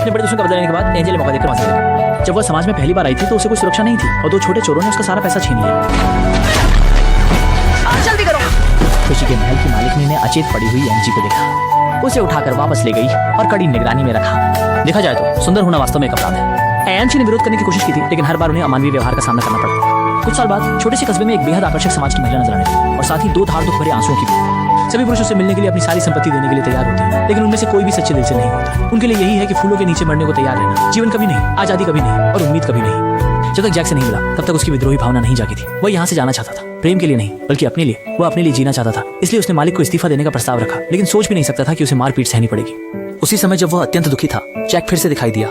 अपने बड़े दुश्मन का बदला लेने के बाद एंजल ने मौका देकर वहां से गई। जब वह समाज में पहली बार आई थी तो उसे कोई सुरक्षा नहीं थी और दो छोटे चोरों ने उसका सारा पैसा छीन लिया। जल्दी करो। खुशी के महल की मालिकनी ने अचेत पड़ी हुई एंजी को देखा, उसे उठाकर वापस ले गई और कड़ी निगरानी में रखा। देखा जाए तो सुंदर होना वास्तव में एक अपराध है। एंजी ने विरोध करने की कोशिश की थी, लेकिन हर बार उन्हें अमानवीय व्यवहार का सामना करना पड़ा। कुछ साल बाद छोटे से कस्बे में एक बेहद आकर्षक समाज की महिला नजर आने लगी और साथ ही दो धार दुख भरे आंसुओं की भी। सभी पुरुष उससे मिलने के लिए अपनी सारी संपत्ति देने के लिए तैयार होते हैं, लेकिन उनमें से कोई भी सच्चे दिल से नहीं होता। उनके लिए यही है कि फूलों के नीचे मरने को तैयार रहना। जीवन कभी नहीं, आजादी कभी नहीं और उम्मीद कभी नहीं। जब तक जैक से नहीं मिला तब तक उसकी विद्रोही भावना नहीं जागी थी। वह यहाँ से जाना चाहता था, प्रेम के लिए नहीं बल्कि अपने लिए। वह अपने लिए जीना चाहता था, इसलिए उसने मालिक को इस्तीफा देने का प्रस्ताव रखा, लेकिन सोच भी नहीं सकता था कि उसे मारपीट सहनी पड़ेगी। उसी समय जब वह अत्यंत दुखी था, जैक फिर से दिखाई दिया।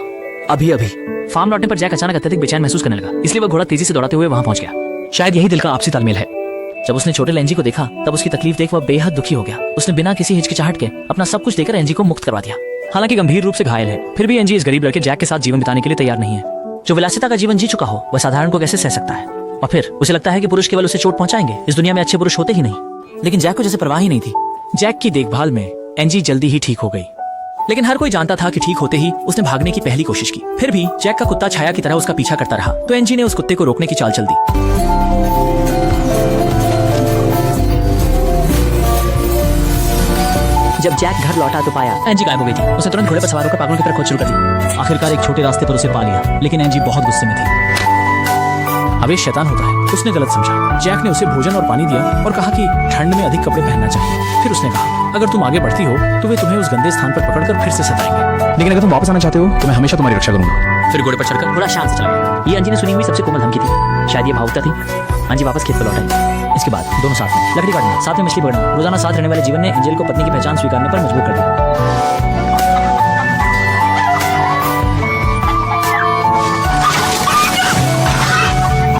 अभी अभी फार्म लौटने पर जैक अचानक अत्यधिक बेचैन महसूस करने लगा, इसलिए वह घोड़ा तेजी से दौड़ाते हुए वहां पहुंच गया। शायद यही दिल का आपसी तालमेल है। जब उसने छोटे एंजी को देखा तब उसकी तकलीफ देख वह बेहद दुखी हो गया। उसने बिना किसी हिचकिचाहट के अपना सब कुछ देकर एंजी को मुक्त करवा दिया। हालांकि गंभीर रूप से घायल है, फिर भी एंजी इस गरीब लड़के जैक के साथ जीवन बिताने के लिए तैयार नहीं है। जो विलासिता का जीवन जी चुका हो वह साधारण को कैसे सह सकता है? और फिर उसे लगता है कि पुरुष केवल उसे चोट पहुंचाएंगे। इस दुनिया में अच्छे पुरुष होते ही नहीं। लेकिन जैक को जैसे परवाह ही नहीं थी। जैक की देखभाल में एंजी जल्दी ही ठीक हो गई, लेकिन हर कोई जानता था कि ठीक होते ही उसने भागने की पहली कोशिश की। फिर भी जैक का कुत्ता छाया की तरह उसका पीछा करता रहा, तो एंजी ने उस कुत्ते को रोकने की चाल चल दी। जब जैक घर लौटा तो पाया एंजी गायब हो गई थी। उसने तुरंत घोड़े पर सवार होकर पागलों की तरफ खोज शुरू कर दी। आखिरकार एक छोटे रास्ते पर उसे पा लिया, लेकिन एंजी बहुत गुस्से में थी। आवेश शैतान होता है, उसने गलत समझा। जैक ने उसे भोजन और पानी दिया और कहा कि ठंड में अधिक कपड़े पहनना चाहिए। फिर उसने कहा अगर तुम आगे बढ़ती हो तो वे तुम्हें उस गंदे स्थान पर पकड़कर फिर से सताएंगे, लेकिन अगर तुम वापस आना चाहते हो तो मैं हमेशा तुम्हारी रक्षा करूंगा। फिर घोड़े पर चढ़कर थोड़ा शांत से चला गया। ये अंजी ने सुनी हुई सबसे कोमल धमकी थी। शायद ये भावुकता थी। अंजी वापस खेत पर लौट आई। इसके बाद दोनों साथ में लकड़ी काटना, साथ में मछली पकड़ना, रोजाना साथ रहने वाले जीवन ने एंजल को पत्नी की पहचान स्वीकारने पर मजबूर कर दिया।